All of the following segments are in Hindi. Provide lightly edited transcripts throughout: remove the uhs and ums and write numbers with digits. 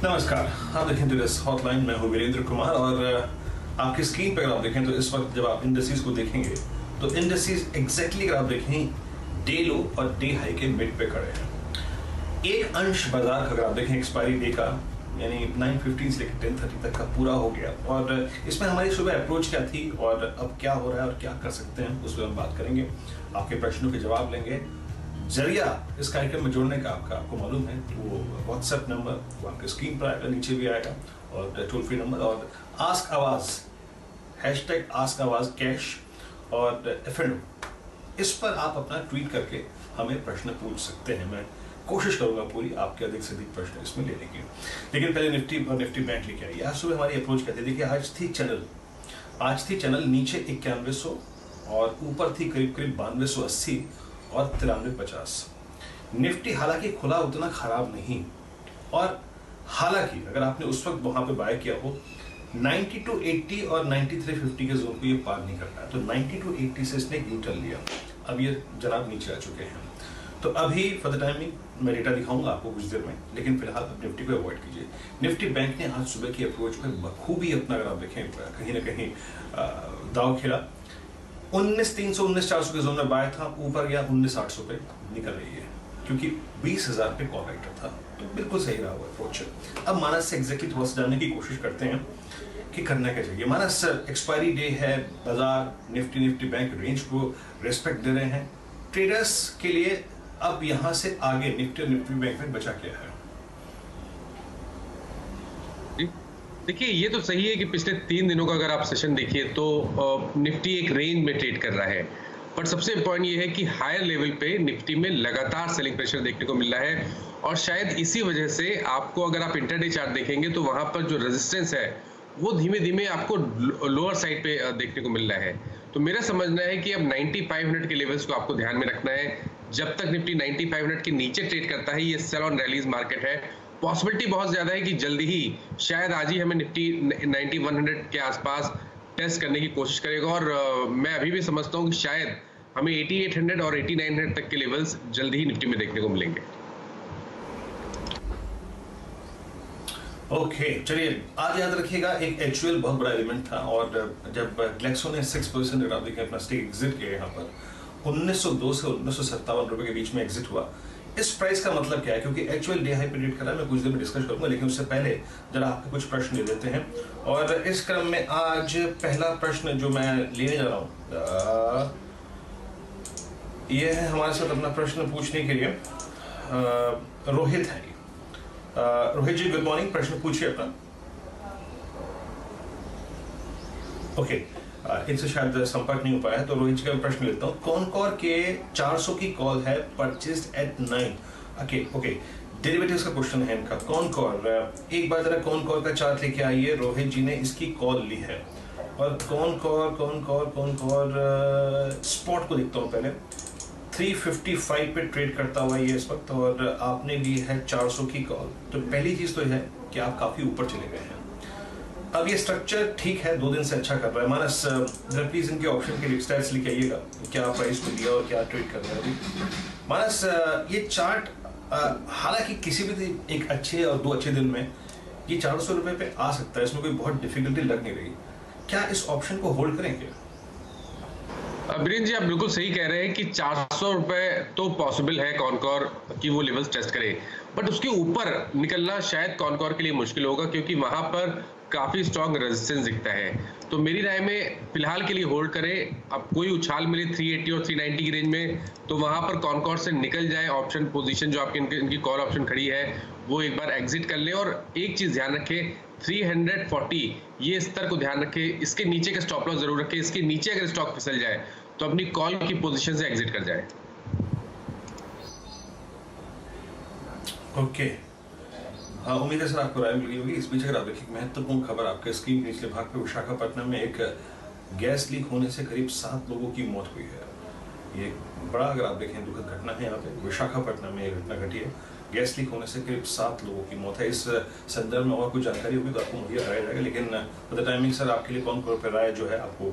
नमस्कार, आप देखें टुडेस हॉटलाइन। मैं हूं वीरेंद्र कुमार और आपकी स्क्रीन पर अगर आप देखें तो इस वक्त जब आप इंडस्ट्रीज को देखेंगे तो इंडस्ट्रीज एग्जैक्टली अगर आप देखें डे लो और डे हाई के मिड पे खड़े हैं। एक अंश बाजार का अगर आप देखें एक्सपायरी डे का यानी 9:15 से लेकर 10:30 तक का पूरा हो गया और इसमें हमारी सुबह अप्रोच क्या थी और अब क्या हो रहा है और क्या कर सकते हैं उस पर हम बात करेंगे, आपके प्रश्नों के जवाब लेंगे। जरिया इस कार्यक्रम में जुड़ने का आपको मालूम है वो व्हाट्सएप नंबर वो आपके स्क्रीन पर आएगा, नीचे भी आएगा और टोल फ्री नंबर और आस्क आवाज #आस्क आवाज कैश और FNO इस पर आप अपना ट्वीट करके हमें प्रश्न पूछ सकते हैं। मैं कोशिश करूंगा पूरी आपके अधिक से अधिक प्रश्न इसमें लेने की, लेकिन पहले निफ्टी और निफ्टी बैंक लेके आइए। आज सुबह हमारी अप्रोच कहते देखिए आज थी चैनल नीचे 9100 और ऊपर थी करीब 9280 और 9350। निफ्टी हालांकि खुला उतना खराब नहीं और हालांकि अगर आपने उस वक्त वहां पे बाय किया हो 9280 और 9350 के जोन को ये पार नहीं कर पाया, तो 9280 से इसने न्यूट्रल लिया। अब ये जनाब नीचे आ चुके हैं, तो अभी फॉर द टाइमिंग मैं डेटा दिखाऊंगा आपको कुछ देर में, लेकिन फिलहाल आप निफ्टी को अवॉइड कीजिए। निफ्टी बैंक ने आज सुबह की अप्रोच पर बखूबी अपना अगर आप देखें कहीं ना कहीं दाव खेला। 19,300 19,400 के जोन में बाय था, ऊपर गया 19,800 पे निकल रही है क्योंकि 20,000 पे कॉल राइटर था, तो बिल्कुल सही रहा हुआ अप्रोच। अब मानस से एग्जैक्टली थोड़ा सा जानने की कोशिश करते हैं कि करना क्या चाहिए। मानस एक्सपायरी डे है, बाजार निफ्टी बैंक रेंज को रेस्पेक्ट दे रहे हैं। ट्रेडर्स के लिए अब यहां से आगे निफ्टी बैंक में बचा क्या है? देखिए ये तो सही है कि पिछले 3 दिनों का अगर आप सेशन देखिए तो निफ्टी एक रेंज में ट्रेड कर रहा है, पर सबसे इंपॉर्टेंट ये है कि हायर लेवल पे निफ्टी में लगातार सेलिंग प्रेशर देखने को मिल रहा है और शायद इसी वजह से आपको अगर आप इंटरडे चार्ट देखेंगे तो वहां पर जो रेजिस्टेंस है वो धीमे धीमे आपको लोअर साइड पे देखने को मिल रहा है। तो मेरा समझना है कि अब 9500 के लेवल्स को आपको ध्यान में रखना है। जब तक निफ्टी 9500 के नीचे ट्रेड करता है, ये सेल ऑन रैलीज मार्केट है, पॉसिबिलिटी बहुत ज्यादा है कि जल्दी ही शायद आज ही हमें निफ्टी 9100 के आसपास टेस्ट करने की कोशिश करेगा और मैं अभी भी समझता हूं कि शायद हमें 8800 और 8900 तक के लेवल्स जल्दी ही निफ्टी में देखने को मिलेंगे। ओके, चलिए आज याद रखिएगा एक HUL बहुत बड़ा एलिमेंट था और जब ग्लेक्सो ने 6% रिकवरी अपना स्टेक एग्जिट किया यहाँ पर 1902 से 1957 रुपए के बीच में एग्जिट हुआ। इस प्राइस का मतलब क्या है, क्योंकि HUL डे हाई पे ट्रेड कर रहा है, मैं कुछ देर में डिस्कस करूंगा, लेकिन उससे पहले जरा आपके कुछ प्रश्न ले लेते हैं। और इस क्रम में आज पहला प्रश्न जो मैं लेने जा रहा हूँ ये है हमारे साथ अपना प्रश्न पूछने के लिए रोहित है। रोहित जी गुड मॉर्निंग, प्रश्न पूछिए अपना। ओके, इनसे शायद संपर्क नहीं हो पाया, तो रोहित जी का प्रश्न लेता हूँ। कॉनकॉर के 400 की कॉल है, परचेज्ड एट 9। ओके, डेरिवेटिव्स का क्वेश्चन है इनका। कॉनकॉर, एक बार जरा कॉनकॉर का चार्ट लेके आइए। रोहित जी ने इसकी कॉल ली है और कॉनकॉर स्पॉट को देखता हूँ पहले। 355 पे ट्रेड करता हुआ ये इस वक्त और आपने ली है 400 की कॉल। तो पहली चीज तो है कि आप काफी ऊपर चले गए हैं। अब ये स्ट्रक्चर ठीक है, 2 दिन से अच्छा कर रहा है। मानस जरा प्लीज इनके ऑप्शन के स्टैट्स लिखे आइएगा, क्या प्राइस को दिया और क्या ट्रेड कर रहा है अभी। मानस ये चार्ट हालांकि किसी भी एक अच्छे और 2 अच्छे दिन में ये 400 रुपए पे आ सकता है, इसमें कोई बहुत डिफिकल्टी लग नहीं रही। क्या इस ऑप्शन को होल्ड करेंगे? बीरेंद्र जी आप बिल्कुल सही कह रहे हैं कि 400 रुपए तो पॉसिबल है कॉनकॉर की वो लेवल्स टेस्ट करे, बट उसके ऊपर निकलना शायद कॉनकॉर के लिए मुश्किल होगा क्योंकि वहां पर काफी स्ट्रॉन्ग रेजिस्टेंस दिखता है। तो मेरी राय में फिलहाल के लिए होल्ड करें। अब कोई उछाल मिले 380 और 390 की रेंज में तो वहां पर कॉनकॉर से निकल जाए। ऑप्शन पोजीशन जो आपकी इनकी कॉल ऑप्शन खड़ी है वो एक बार एग्जिट कर ले और एक चीज ध्यान रखें 340 ये स्तर को ध्यान रखें, इसके नीचे का स्टॉप लॉस जरूर रखें। इसके नीचे अगर स्टॉक फिसल जाए तो अपनी कॉल की पोजीशन से एग्जिट कर जाए। ओके, हाँ उम्मीद है सर आपको राय मिली होगी। इस बीच अगर आप देखिए महत्वपूर्ण खबर आपके स्क्रीन के निचले भाग पे, विशाखापट्टनम में एक गैस लीक होने से करीब 7 लोगों की मौत हुई है। ये बड़ा अगर आप देखें दुखद घटना है। यहाँ पे विशाखापट्टनम में ये घटना घटी है, गैस लीक होने से करीब 7 लोगों की मौत है। इस संदर्भ में और कुछ जानकारी होगी तो आपको मुहैया कराया जाएगा, लेकिन फॉर द टाइमिंग सर आपके लिए कौन पर राय जो है आपको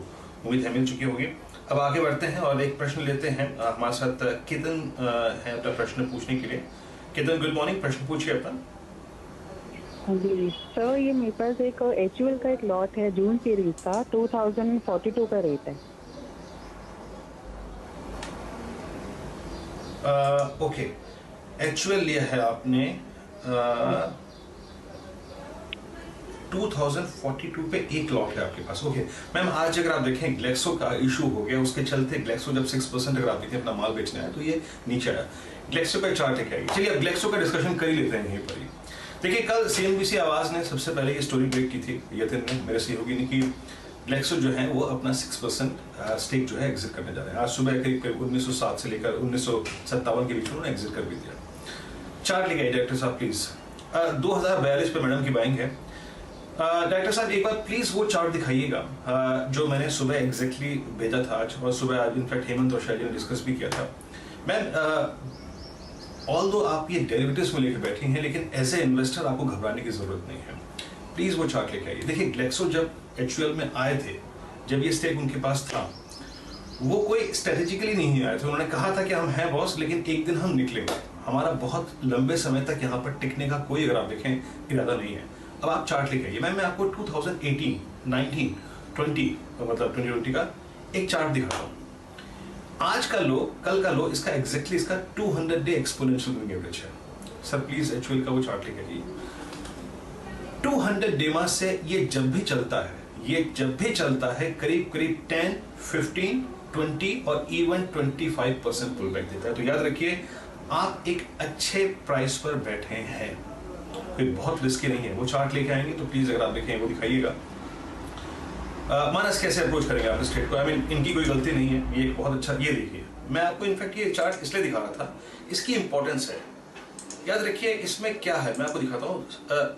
उम्मीद है मिल चुकी होगी। अब आगे बढ़ते हैं और एक प्रश्न लेते हैं। हमारे साथ कितन है अपना प्रश्न पूछने के लिए। कितन गुड मॉर्निंग, प्रश्न पूछिए अपना। जी, सर ये मेरे पास एक एचयूएल का एक लॉट है जून सीरीज़ का 2042 का रेट है। ओके, एक्चुअल लिया है आपने 2042 पे एक लॉट है आपके पास। ओके मैम, आज अगर आप देखें ग्लेक्सो का इशू हो गया, उसके चलते ग्लेक्सो जब 6% अगर आप देखें अपना माल बेचने आया तो ये नीचे आया। ग्लेक्सो का चार्ट है क्या? चलिए अब ग्लेक्सो का डिस्कशन कर ही लेते हैं यहीं पर ही। देखिए कल सीएनबीसी आवाज ने सबसे पहले ये स्टोरी ब्रेक की थी, यतिन ने, मेरे सहयोगी ने, कि ग्लेक्सो जो है वो अपना 6% स्टेक जो है एग्जिट करने जा रहे हैं। आज सुबह करीब करीब 1907 से लेकर 1957 के बीच में उन्होंने एग्जिट कर भी दिया। चार्ट लेके आइए डायरेक्टर साहब प्लीज। 2042 पे मैडम की बाइंग है। डायरेक्टर साहब एक बार प्लीज वो चार्ट दिखाइएगा जो मैंने सुबह एग्जैक्टली भेजा था आज, और सुबह आज इनफैक्ट हेमंत और शैली ने डिस्कस भी किया था। मैम ऑल दो आप ये डेरिवेटिव्स में लेकर बैठी हैं, लेकिन एज ए इन्वेस्टर आपको घबराने की जरूरत नहीं है। प्लीज वो चार्ट लेके आइए। देखिए ग्लेक्सो जब एचयूएल में आए थे, जब ये स्टेक उनके पास था, वो कोई स्ट्रेटेजिकली नहीं आए थे। उन्होंने कहा था कि हम हैं बॉस, लेकिन एक दिन हम निकलेंगे, हमारा बहुत लंबे समय तक यहाँ पर टिकने का कोई, अगर आप देखें, इरादा नहीं है। अब आप चार्ट लेके आइए। मैं आपको 2018, 19, 20 मतलब 2020 का एक चार्ट दिखाता हूँ। आज का लो, कल का लो, इसका एग्जैक्टली इसका 200 डे एक्सपोनेंशियल मूविंग एवरेज है। सर प्लीज एचयूएल का वो चार्ट लेके आइए। 200 डे मास से ये जब भी चलता है, ये जब भी चलता है करीब करीब 10, 15, 20 और इवन 25% पुल बैक देता है। तो याद रखिए आप एक अच्छे प्राइस पर बैठे हैं, कोई बहुत रिस्की नहीं है। वो चार्ट लेके आएंगे तो प्लीज अगर आप देखें वो दिखाइएगा। मानस कैसे अप्रोच करेंगे आप इस ट्रेड को? आई मीन इनकी कोई गलती नहीं है, ये एक बहुत अच्छा, ये देखिए मैं आपको इनफैक्ट ये चार्ट इसलिए दिखा रहा था, इसकी इंपॉर्टेंस है। याद रखिए इसमें क्या है, मैं आपको दिखाता हूँ।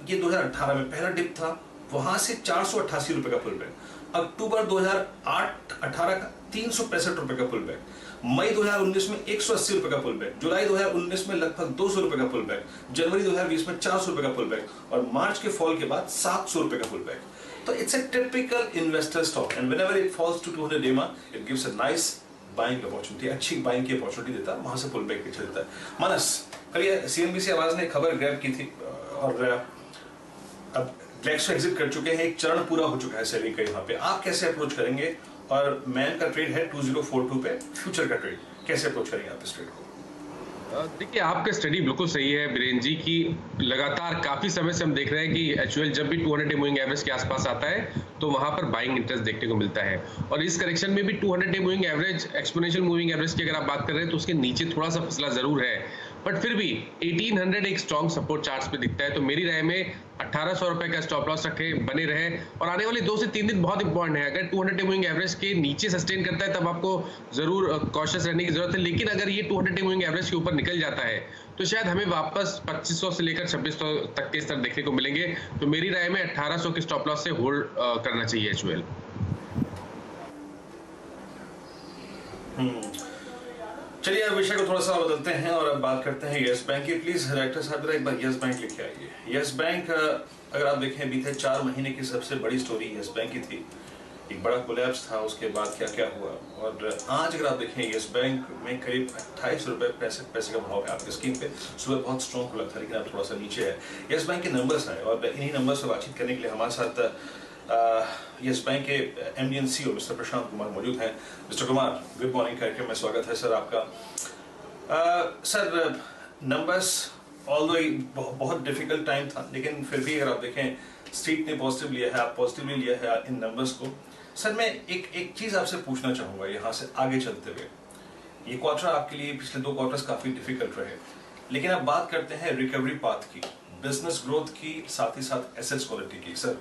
ये 2018 में पहला डिप था, वहां से 488 रुपए का पुल बैक। अक्टूबर 2018 का 365 रुपए का पुल बैक। मई 2019 में 180 रुपए का पुल बैक। जुलाई 2019 में लगभग 200 रुपए का पुल बैक। जनवरी 2020 में 400 रुपए का पुल बैक, और मार्च के फॉल के बाद 700 रुपए का पुल बैक। तो it's a typical investor stock, and whenever it falls to 200 DEMA it gives a nice buying opportunity, अच्छी बाइंग की अपॉर्चुनिटी देता है, वहां से पुल बैक पीछे देता है। मानस, कल ये सीएनबीसी आवाज ने खबर ग्रैब की थी, और अब ग्लेक्सो एग्जिट कर चुके हैं, एक चरण पूरा हो चुका है सेलिंग का। यहाँ पे आप कैसे अप्रोच करेंगे? और मैन का ट्रेड है 2042 पे, फ्यूचर का ट्रेड कैसे अप्रोच करेंगे आप इस ट्रेड को? देखिए आपका स्टडी बिल्कुल सही है बीरेन जी की, लगातार काफी समय से हम देख रहे हैं कि एचयूएल जब भी 200 डे मूविंग एवरेज के आसपास आता है तो वहां पर बाइंग इंटरेस्ट देखने को मिलता है। और इस करेक्शन में भी 200 day moving average, exponential moving average की अगर आप बात कर रहे हैं तो उसके नीचे थोड़ा सा फिसला जरूर है, बट फिर भी 1800 एक स्ट्रॉन्ग सपोर्ट चार्ट्स पे दिखता है। तो मेरी राय में 1800 रुपए का स्टॉप लॉस रखे, बने रहे, और आने वाले 2 से 3 दिन बहुत इंपॉर्टेंट है। अगर 200 डे मूविंग एवरेज के नीचे सस्टेन करता है तब आपको जरूर कॉशियस रहने की जरूरत है, लेकिन अगर ये 200 डे मूविंग एवरेज के ऊपर निकल जाता है तो शायद हमें वापस 2500 से लेकर 2600 तक के स्तर देखने को मिलेंगे। तो मेरी राय में 1800 के स्टॉप लॉस से होल्ड करना चाहिए एचयूएल। चलिए अब विषय को थोड़ा सा बदलते हैं और अब बात करते हैं यस बैंक की। प्लीज डायरेक्टर साहब एक बार यस बैंक लिखे आइए। यस बैंक अगर आप देखें बीते 4 महीने की सबसे बड़ी स्टोरी यस बैंक की थी। एक बड़ा कोलैप्स था, उसके बाद क्या क्या हुआ, और आज अगर आप देखें यस बैंक में करीब 28 रुपए 65 पैसे का भाव है आपकी स्क्रीन पे। सुबह बहुत स्ट्रॉन्ग खुला था, लेकिन अब थोड़ा सा नीचे है। यस बैंक के नंबर्स आए, और इन्हीं नंबर से बातचीत करने के लिए हमारे साथ यस बैंक के MD and CEO mister Prashant Kumar मौजूद हैं। मिस्टर कुमार, गुड मॉर्निंग कार्यक्रम में स्वागत है सर आपका। सर नंबर्स ऑल्दो बहुत डिफिकल्ट टाइम था, लेकिन फिर भी अगर आप देखें स्ट्रीट ने पॉजिटिव लिया है, आप पॉजिटिवली लिया है इन नंबर्स को। सर मैं एक चीज आपसे पूछना चाहूंगा यहाँ से आगे चलते हुए। ये क्वार्टर आपके लिए पिछले 2 क्वार्टर्स काफी डिफिकल्ट रहे, लेकिन अब बात करते हैं रिकवरी पाथ की, बिजनेस ग्रोथ की, साथ ही साथ एसेट्स क्वालिटी की। सर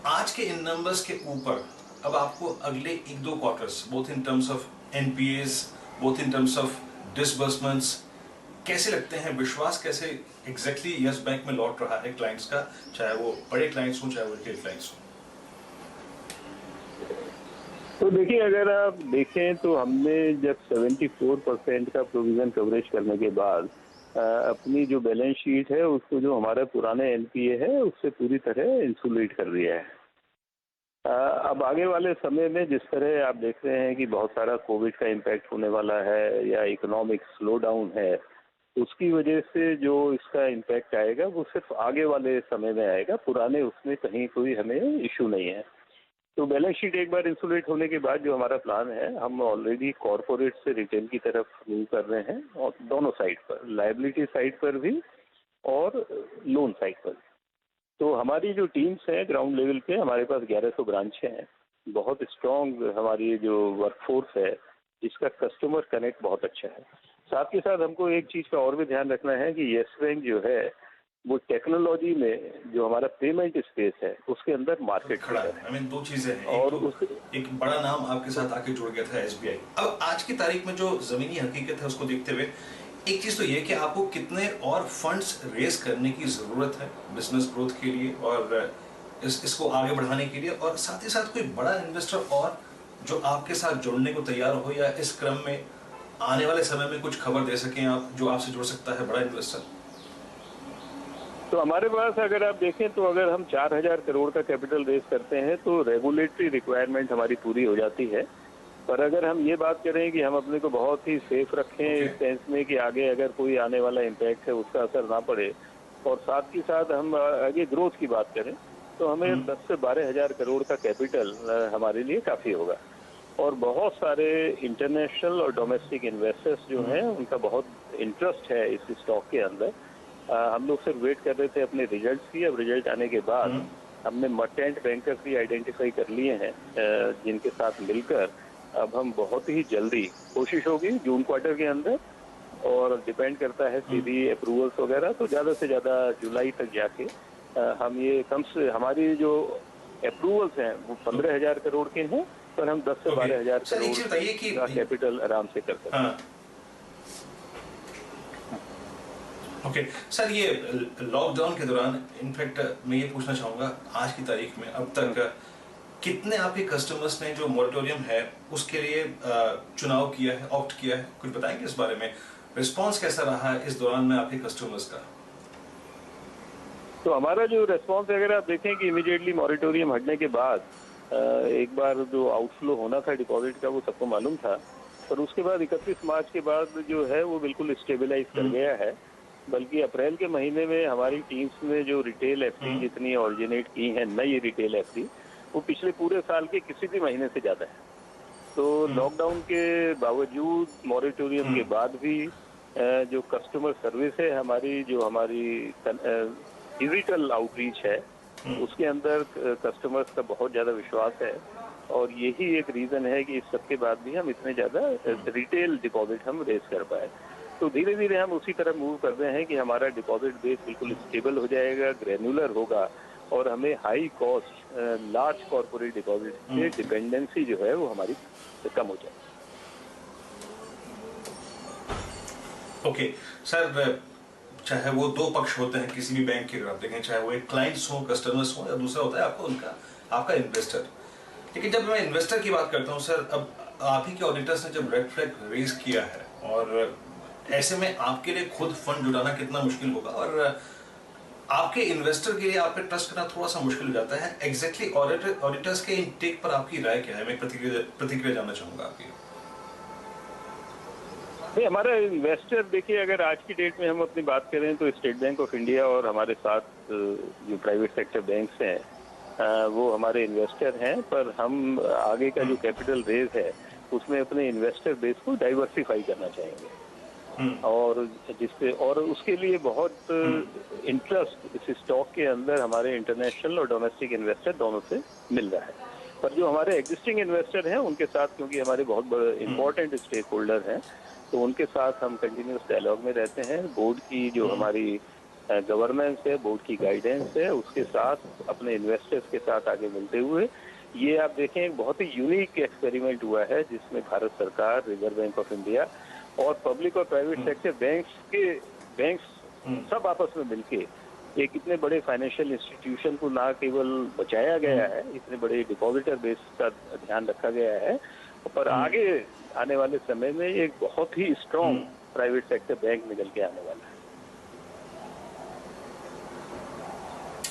आज के इन नंबर्स के ऊपर अब आपको अगले 1-2 quarters, both in terms of NPS, both in terms of disbursements, कैसे लगते हैं? विश्वास कैसे एग्जैक्टली यस बैंक में लौट रहा है क्लाइंट्स का, चाहे वो बड़े क्लाइंट्स हों चाहे वो रिटेल क्लाइंट्स हों? तो देखिए, अगर आप देखें तो हमने जब 74% का प्रोविजन कवरेज करने के बाद अपनी जो बैलेंस शीट है उसको, जो हमारा पुराने एनपीए है, उससे पूरी तरह इंसुलेट कर दिया है। अब आगे वाले समय में जिस तरह आप देख रहे हैं कि बहुत सारा कोविड का इम्पैक्ट होने वाला है या इकोनॉमिक स्लो डाउन है, उसकी वजह से जो इसका इम्पैक्ट आएगा वो सिर्फ आगे वाले समय में आएगा, पुराने उसमें कहीं कोई हमें इशू नहीं है। तो बैलेंस शीट एक बार इंसुलेट होने के बाद जो हमारा प्लान है, हम ऑलरेडी कॉरपोरेट से रिटेल की तरफ मूव कर रहे हैं, और दोनों साइड पर, लायबिलिटी साइड पर भी और लोन साइड पर। तो हमारी जो टीम्स हैं ग्राउंड लेवल पे, हमारे पास 1100 ब्रांचें हैं, बहुत स्ट्रॉन्ग हमारी जो वर्कफोर्स है जिसका कस्टमर कनेक्ट बहुत अच्छा है। साथ के साथ हमको एक चीज़ का और भी ध्यान रखना है कि येस बैंक जो है वो टेक्नोलॉजी में जो हमारा पेमेंट स्पेस है उसके अंदर मार्केट खड़ा है। आई मीन 2 चीजें हैं, और एक बड़ा नाम आपके साथ आके जुड़ गया था एसबीआई। अब आज की तारीख में जो जमीनी हकीकत है उसको देखते हुए एक चीज तो ये कि आपको कितने और फंड्स रेज करने की जरूरत है बिजनेस ग्रोथ के लिए और इसको आगे बढ़ाने के लिए, और साथ ही साथ कोई बड़ा इन्वेस्टर और जो आपके साथ जुड़ने को तैयार हो या इस क्रम में आने वाले समय में कुछ खबर दे सकें आप, जो आपसे जुड़ सकता है बड़ा इन्वेस्टर। तो हमारे पास अगर आप देखें तो अगर हम 4000 करोड़ का कैपिटल रेज करते हैं तो रेगुलेटरी रिक्वायरमेंट हमारी पूरी हो जाती है। पर अगर हम ये बात करें कि हम अपने को बहुत ही सेफ रखें इस सेंस में कि आगे अगर कोई आने वाला इम्पैक्ट है उसका असर ना पड़े, और साथ ही साथ हम आगे ग्रोथ की बात करें तो हमें 10 से 12 हजार करोड़ का कैपिटल हमारे लिए काफ़ी होगा। और बहुत सारे इंटरनेशनल और डोमेस्टिक इन्वेस्टर्स जो हैं उनका बहुत इंटरेस्ट है इस स्टॉक के अंदर। हम लोग सिर्फ वेट कर रहे थे अपने रिजल्ट्स की। अब रिजल्ट आने के बाद हमने मर्चेंट बैंकर्स भी आइडेंटिफाई कर लिए हैं जिनके साथ मिलकर अब हम बहुत ही जल्दी, कोशिश होगी जून क्वार्टर के अंदर, और डिपेंड करता है सीधी अप्रूवल्स वगैरह, तो ज़्यादा से ज़्यादा जुलाई तक जाके हम ये कम से, हमारी जो अप्रूवल्स हैं वो 15,000 करोड़ के हैं, पर हम 10 से 12,000 करोड़ का कैपिटल आराम से कर सकते हैं। ओके सर, ये लॉकडाउन के दौरान इनफैक्ट मैं ये पूछना चाहूँगा आज की तारीख में अब तक कितने आपके कस्टमर्स ने जो मोरेटोरियम है उसके लिए चुनाव किया है, ऑप्ट किया है, कुछ बताएंगे इस बारे में? रिस्पांस कैसा रहा है इस दौरान में आपके कस्टमर्स का? तो हमारा जो रिस्पांस है, अगर आप देखें कि इमीडिएटली मोरेटोरियम हटने के बाद एक बार जो आउटफ्लो होना था डिपॉजिट का वो सबको मालूम था, पर उसके बाद 31 मार्च के बाद जो है वो बिल्कुल स्टेबलाइज कर गया है। बल्कि अप्रैल के महीने में हमारी टीम्स ने जो रिटेल एफडी जितनी ऑरिजिनेट की हैं, नई रिटेल एफडी, वो पिछले पूरे साल के किसी भी महीने से ज़्यादा है। तो लॉकडाउन के बावजूद, मॉरेटोरियम के बाद भी जो कस्टमर सर्विस है हमारी, जो हमारी डिजिटल आउटरीच है, उसके अंदर कस्टमर्स का बहुत ज़्यादा विश्वास है। और यही एक रीज़न है कि इस सब के बाद भी हम इतने ज़्यादा रिटेल डिपॉजिट हम रेज कर पाए। तो धीरे धीरे हम उसी तरह मूव कर रहे हैं कि हमारा डिपॉजिट बेस बिल्कुल स्टेबल हो जाएगा, ग्रेनुलर होगा, और हमें high cost large corporate deposit से डिपेंडेंसी जो है वो हमारी कम हो जाए। ओके सर, चाहे वो दो पक्ष होते हैं किसी भी बैंक के, अगर आप देखें चाहे वो एक क्लाइंट्स हो, कस्टमर्स हो, या दूसरा होता है आपका इन्वेस्टर। लेकिन जब मैं इन्वेस्टर की बात करता हूँ सर, अब आप ही के ऑडिटर्स ने जब रेड फ्लैग रेज किया है, और ऐसे में आपके लिए खुद फंड जुटाना कितना मुश्किल होगा, और आपके इन्वेस्टर के लिए आप पे ट्रस्ट करना थोड़ा सा मुश्किल हो जाता है। एग्जैक्टली ऑडिटर्स के इनटेक पर आपकी राय क्या है? मैं प्रतिक्रिया जानना चाहूंगा आपकी। नहीं, हमारा इन्वेस्टर देखिए, अगर आज की डेट में हम अपनी बात करें तो स्टेट बैंक ऑफ इंडिया और हमारे साथ जो प्राइवेट सेक्टर बैंक्स हैं वो हमारे इन्वेस्टर हैं। पर हम आगे का जो कैपिटल रेज है उसमें अपने इन्वेस्टर बेस को डाइवर्सिफाई करना चाहेंगे, और जिससे, और उसके लिए बहुत इंटरेस्ट इस स्टॉक के अंदर हमारे इंटरनेशनल और डोमेस्टिक इन्वेस्टर दोनों से मिल रहा है। पर जो हमारे एग्जिस्टिंग इन्वेस्टर हैं उनके साथ, क्योंकि हमारे बहुत बड़े इंपॉर्टेंट स्टेक होल्डर हैं, तो उनके साथ हम कंटिन्यूस डायलॉग में रहते हैं। बोर्ड की जो हमारी गवर्नेंस है, बोर्ड की गाइडेंस है, उसके साथ अपने इन्वेस्टर्स के साथ आगे मिलते हुए, ये आप देखें एक बहुत ही यूनिक एक्सपेरिमेंट हुआ है जिसमें भारत सरकार, रिजर्व बैंक ऑफ इंडिया और पब्लिक और प्राइवेट सेक्टर बैंक्स सब आपस में मिलके एक इतने बड़े फाइनेंशियल इंस्टीट्यूशन को ना केवल बचाया गया है, इतने बड़े डिपॉजिटर बेस का ध्यान रखा गया है, पर आगे आने वाले समय में एक बहुत ही स्ट्रॉन्ग प्राइवेट सेक्टर बैंक निकल के आने वाला है।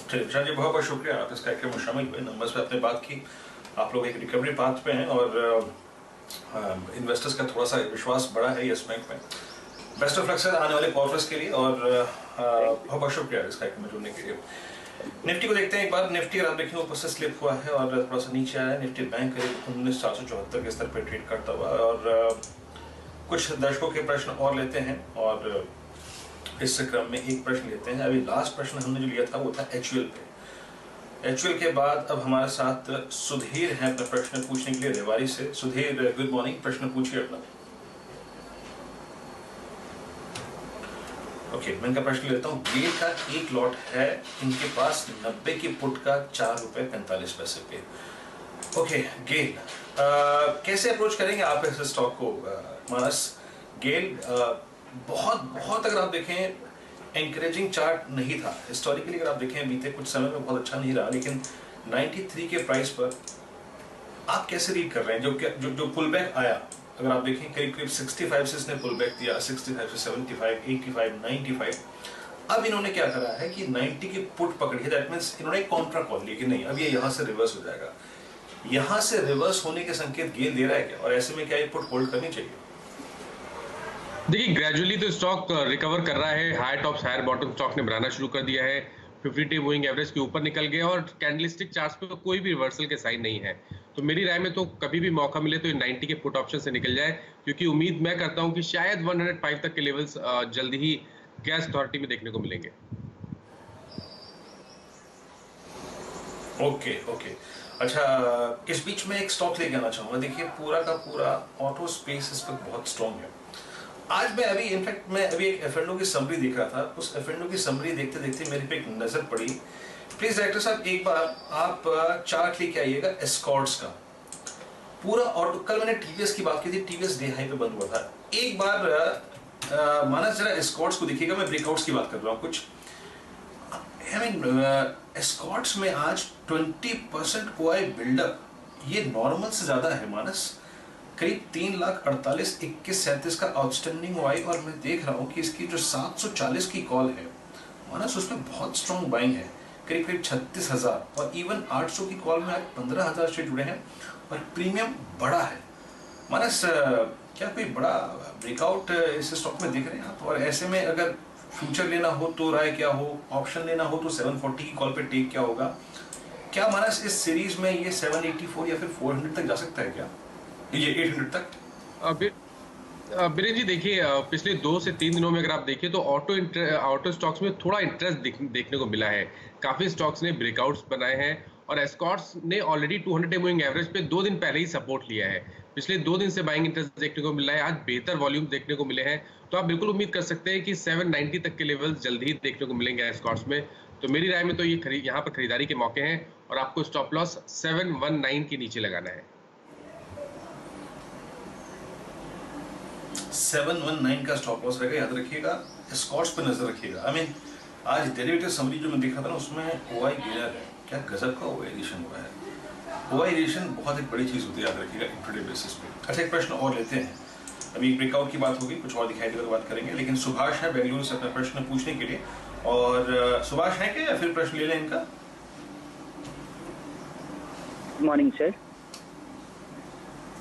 जी, बहुत बहुत शुक्रिया, आप इस कार्यक्रम में शामिल हुए, नंबर्स पे आपने बात की। आप लोग एक रिकवरी पाथ पे हैं और इन्वेस्टर्स का थोड़ा सा विश्वास बढ़ा है यस बैंक में। बेस्ट ऑफ लक सर आने वाले क्वार्टर्स के लिए और बहुत बहुत शुक्रिया इस कार्यक्रम में जुड़ने के लिए। निफ्टी को देखते हैं एक बार। निफ्टी अगर आप देखें ऊपर से स्लिप हुआ है और थोड़ा सा नीचे आया है। निफ्टी बैंक करीब 19,474 के स्तर पर ट्रेड करता हुआ और कुछ दर्शकों के प्रश्न और लेते हैं और इस क्रम में एक प्रश्न लेते हैं। अभी लास्ट प्रश्न हमने जो लिया था वो था एचयूएल पे। एचयूएल के बाद अब हमारे साथ सुधीर है अपना प्रश्न पूछने के लिए रेवाड़ी से। सुधीर गुड मॉर्निंग, प्रश्न पूछिए अपना। ओके, मैं इनका प्रश्न लेता हूँ। गेल का एक लॉट है इनके पास 90 की पुट का ₹4.45 पे। ओके गेल, कैसे अप्रोच करेंगे आप इस स्टॉक को मानस? गेल बहुत अगर आप देखें एनकरेजिंग चार्ट नहीं था हिस्टोरिकली। अगर आप देखें बीते कुछ समय में बहुत अच्छा नहीं रहा, लेकिन 93 के प्राइस पर आप कैसे रीड कर रहे हैं जो पुल बैक आया? अगर आप देखें करीब 65 से इसने पुल बैक दिया, 65 से 75, 85, 95। अब इन्होंने क्या करा है कि 90 की पुट पकड़ी है। दैट मींस इन्होंने एक कॉन्ट्रा कॉल लिया कि नहीं अब ये यहाँ से रिवर्स हो जाएगा। यहाँ से रिवर्स होने के संकेत गेल दे रहा है क्या? और ऐसे में क्या ये पुट होल्ड करनी चाहिए? देखिए ग्रेजुअली तो स्टॉक रिकवर कर रहा है। Higher tops higher bottom stock ने बनाना शुरू कर दिया है। 50-डे मूविंग एवरेज के ऊपर निकल गया और कैंडलस्टिक चार्ट्स पे तो कोई भी रिवर्सल के साइन नहीं है। तो मेरी राय में तो कभी भी मौका मिले तो 90 के पुट ऑप्शन से निकल जाए, क्योंकि उम्मीद मैं करता हूं कि शायद 105 तक के लेवल्स जल्दी ही गैस अथॉरिटी में देखने को मिलेंगे। ओके अच्छा, इस बीच में एक स्टॉक लेके आना चाहूंगा। देखिए पूरा का पूरा ऑटो स्पेस इस पर बहुत स्ट्रॉन्ग है। आज मैं अभी एक एफएनओ की समरी देख रहा था। उस एफएनओ की समरी देखते देखते मेरे पे एक नजर पड़ी। प्लीज डायरेक्टर साहब एक बार आप चार्ट लेके आइएगा एस्कॉर्ट्स का पूरा। और कल मैंने टीवीएस की बात की थी, टीवीएस डे हाई पे बंद हुआ था। एक बार मानस जरा एस्कॉर्ट्स को देखिएगा। मैं ब्रेकआउट्स की बात कर रहा हूँ कुछ। एस्कॉर्ट्स में आज 20% ओआई बिल्डअप, ये नॉर्मल से ज्यादा है मानस। करीब 3,48,21,37 का आउटस्टैंडिंग ओआई और मैं देख रहा हूँ कि इसकी जो 740 की कॉल है मानस उसमें बहुत स्ट्रॉन्ग बाइंग है, करीब 36,000। और इवन 800 की कॉल में आज 15,000 शेयर जुड़े हैं और प्रीमियम बड़ा है मानस। क्या कोई बड़ा ब्रेकआउट इस स्टॉक में देख रहे हैं आप? और ऐसे में अगर फ्यूचर लेना हो तो राय क्या हो, ऑप्शन लेना हो तो 740 की कॉल पे टेक क्या होगा? क्या मानस इस सीरीज में ये 784 या फिर 400 तक जा सकता है क्या, ये 800 तक? बीरेन जी देखिए पिछले 2 से 3 दिनों में अगर आप देखिए तो ऑटो स्टॉक्स में थोड़ा इंटरेस्ट देखने को मिला है। काफी स्टॉक्स ने ब्रेकआउट्स बनाए हैं और एस्कॉर्ट्स ने ऑलरेडी 200-डे मूविंग एवरेज पे 2 दिन पहले ही सपोर्ट लिया है। पिछले 2 दिन से बाइंग इंटरेस्ट देखने को मिल रहा है। आज बेहतर वॉल्यूम देखने को मिले हैं, तो आप बिल्कुल उम्मीद कर सकते हैं कि 790 तक के लेवल जल्दी ही देखने को मिलेंगे एस्कॉर्ट्स में। तो मेरी राय में तो ये यहाँ पर खरीदारी के मौके हैं और आपको स्टॉप लॉस 719 के नीचे लगाना है। 719 का स्टॉप लॉस रहेगा, याद रखिएगा। स्कॉट्स पे नजर रखिएगा। आज डेरिवेटिव समरी जो मैं दिखा था ना उसमें ओआई गेनर है। क्या गजब का ओआई एडिशन हुआ है। ओआई एडिशन बहुत एक बड़ी चीज होती है, याद रखिएगा इंट्राडे बेसिस पे। अच्छा एक प्रश्न और लेते हैं। अभी ब्रेकआउट की बात होगी, कुछ और दिखाई देगा तो बात करेंगे, लेकिन सुभाष है बेंगलुरु से अपना प्रश्न पूछने के लिए। और सुभाष है क्या या फिर प्रश्न ले लें इनका? Morning sir.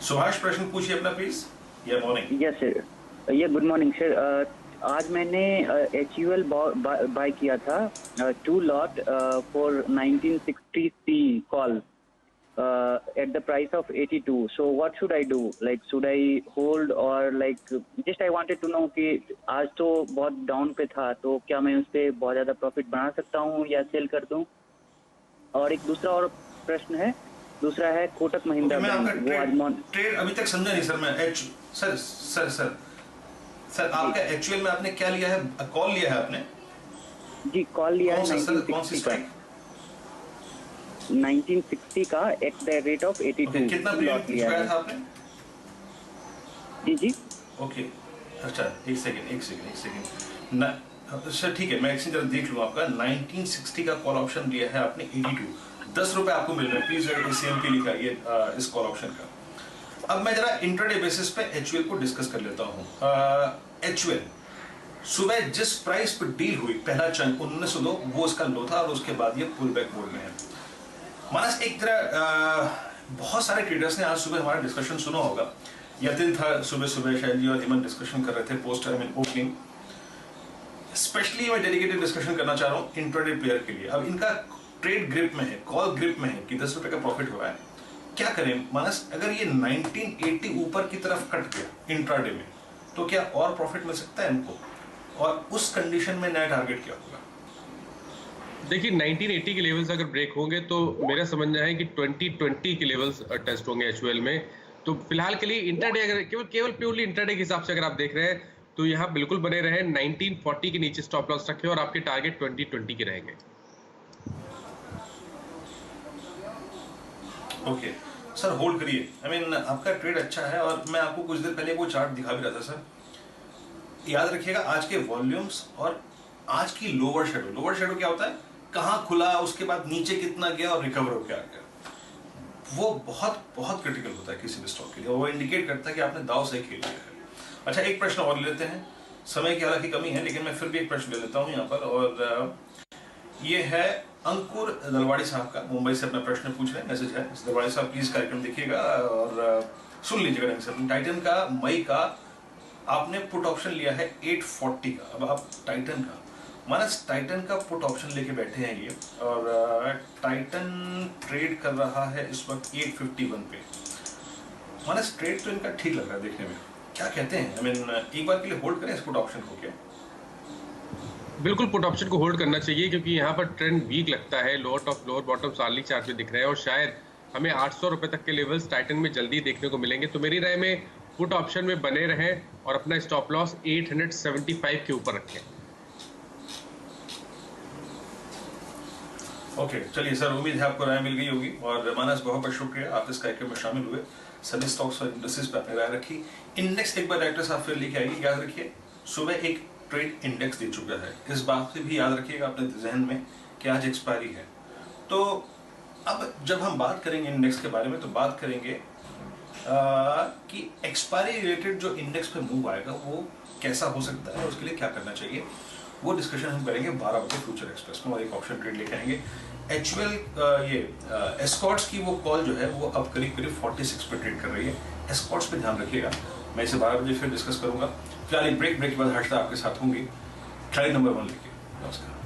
सुभाष प्रश्न पूछिए अपना प्लीज। या मॉर्निंग। यस सर, ये गुड मॉर्निंग सर। आज मैंने एचयूएल बाय किया था 2 lot for 1960 call at the price of 82. So what should I do? Like should I hold or like just I wanted to know कि आज तो बहुत डाउन पे था, तो क्या मैं उस पे बहुत ज्यादा प्रॉफिट बना सकता हूँ या सेल कर दूँ? और एक दूसरा और प्रश्न है, दूसरा है कोटक महिंद्रा बैंक। वो आज ट्रेड अभी तक समझा नहीं सर मैं। सर आपका एक्चुअल में आपने क्या लिया है? कॉल लिया है आपने? जी कॉल लिया है। कौन सी स्ट्राइक? 1960 का एट द रेट ऑफ 82। कितना लॉट लिया था आपने? जी ओके अच्छा एक सेकंड सर ठीक है, मैं एक जरा देख लूँ आपका। 1960 का कॉल ऑप्शन लिया है आपने 82, 10 रुपए आपको मिल रहे हैं। प्लीज ACMP लिखा ये इस कॉल ऑप्शन का। अब मैं जरा इंट्राडे बेसिस पे एचयूएल को डिस्कस कर लेता हूँ। एचयूएल सुबह जिस प्राइस पे डील हुई, पहला चंक 1902 वो उसका लो था और उसके बाद ये पुल बैक मोड में है। मानस एक तरह बहुत सारे ट्रेडर्स ने आज सुबह हमारा डिस्कशन सुना होगा। यतिन था सुबह सुबह, शायद जी और हेमंत डिस्कशन कर रहे थे पोस्ट ओपनिंग। स्पेशली मैं डेडिकेटेड डिस्कशन करना चाह रहा हूँ इंट्राडे प्लेयर के लिए। अब इनका ट्रेड ग्रिप में है, कॉल ग्रिप में है कि 10 रुपए का प्रॉफिट हुआ है, क्या करें मानस? अगर ये 1980 ऊपर की तरफ कट गया इंट्राडे में तो क्या और प्रॉफिट मिल सकता है इनको? और उस कंडीशन में नया टारगेट क्या होगा? देखिए 1980 के लेवल्स अगर ब्रेक होंगे तो मेरा समझना है कि 2020 के लेवल्स टेस्ट होंगे एचयूएल में। तो फिलहाल के लिए इंट्राडे अगर केवल प्योरली इंट्राडे के हिसाब से अगर आप देख रहे हैं तो यहाँ बिल्कुल बने रहे, 1940 के नीचे स्टॉप लॉस रखे और आपके टारगेट 2020 के रहेंगे। ओके सर, होल्ड करिए। आपका ट्रेड अच्छा है और मैं आपको कुछ देर पहले वो चार्ट दिखा भी रहा था सर। याद रखिएगा आज के वॉल्यूम्स और आज की लोअर शेडो। लोअर शेडो क्या होता है? कहाँ खुला, उसके बाद नीचे कितना गया और रिकवर होकर आ गया। वो बहुत बहुत क्रिटिकल होता है किसी भी स्टॉक के लिए, वो इंडिकेट करता है कि आपने दाव सही खेल लिया है। अच्छा, एक प्रश्न और ले लेते हैं, समय की हालांकि कमी है लेकिन मैं फिर भी एक प्रश्न ले लेता हूँ यहाँ पर, और ये है अंकुर दलवाड़ी साहब का, मुंबई से अपना प्रश्न पूछ रहे हैं, मैसेज है। दलवाड़ी साहब प्लीज कार्यक्रम देखिएगा और सुन लीजिएगा ढंग से। टाइटन का मई का आपने पुट ऑप्शन लिया है 840 का। अब आप टाइटन का मानस टाइटन का पुट ऑप्शन लेके बैठे हैं ये, और टाइटन ट्रेड कर रहा है इस वक्त 851 पे। मानस ट्रेड तो इनका ठीक लग रहा है देखने में, क्या कहते हैं? एक बार के लिए होल्ड करें इस पुट ऑप्शन को क्या? बिल्कुल पुट ऑप्शन को होल्ड करना चाहिए क्योंकि यहाँ पर ट्रेंड वीक लगता है। लोअर टॉप लोअर बॉटम सार्ली चार्ट में दिख रहे हैं और शायद हमें 800 रुपए तक के लेवल्स टाइटन में जल्दी देखने को मिलेंगे। तो मेरी राय में पुट ऑप्शन में बने रहें और अपना स्टॉप लॉस 875 के ऊपर रखें। ओके चलिए सर, उम्मीद है आपको राय मिल गई होगी और मानस बहुत बहुत शुक्रिया, आप इस कार्यक्रम में शामिल हुए। सभी स्टॉक्स और इंडस्ट्रीज पे आपने राय रखी। इंडेक्स एक बार डायरेक्टर साहब फिर लेके आएगी। याद रखिए सुबह एक ट्रेड इंडेक्स दे चुका है, इस बात से भी याद रखिएगा अपने जहन में कि आज एक्सपायरी है। तो अब जब हम बात करेंगे इंडेक्स के बारे में तो बात करेंगे कि एक्सपायरी रिलेटेड जो इंडेक्स पे मूव आएगा वो कैसा हो सकता है, उसके लिए क्या करना चाहिए, वो डिस्कशन हम करेंगे 12 बजे फ्यूचर एक्सप्रेस में। और एक ऑप्शन ट्रेड लेके आएंगे एचयूएल, ये एस्कॉर्ट्स की वो कॉल जो है वो अब करीब करीब 46 पे ट्रेड कर रही है। एस्कॉर्ट्स पे ध्यान रखिएगा, मैं इसे 12 बजे फिर डिस्कस करूंगा। फिलहाल ब्रेक के बाद हर्षदा आपके साथ होंगी खिलाड़ी नंबर 1 लेके। नमस्कार।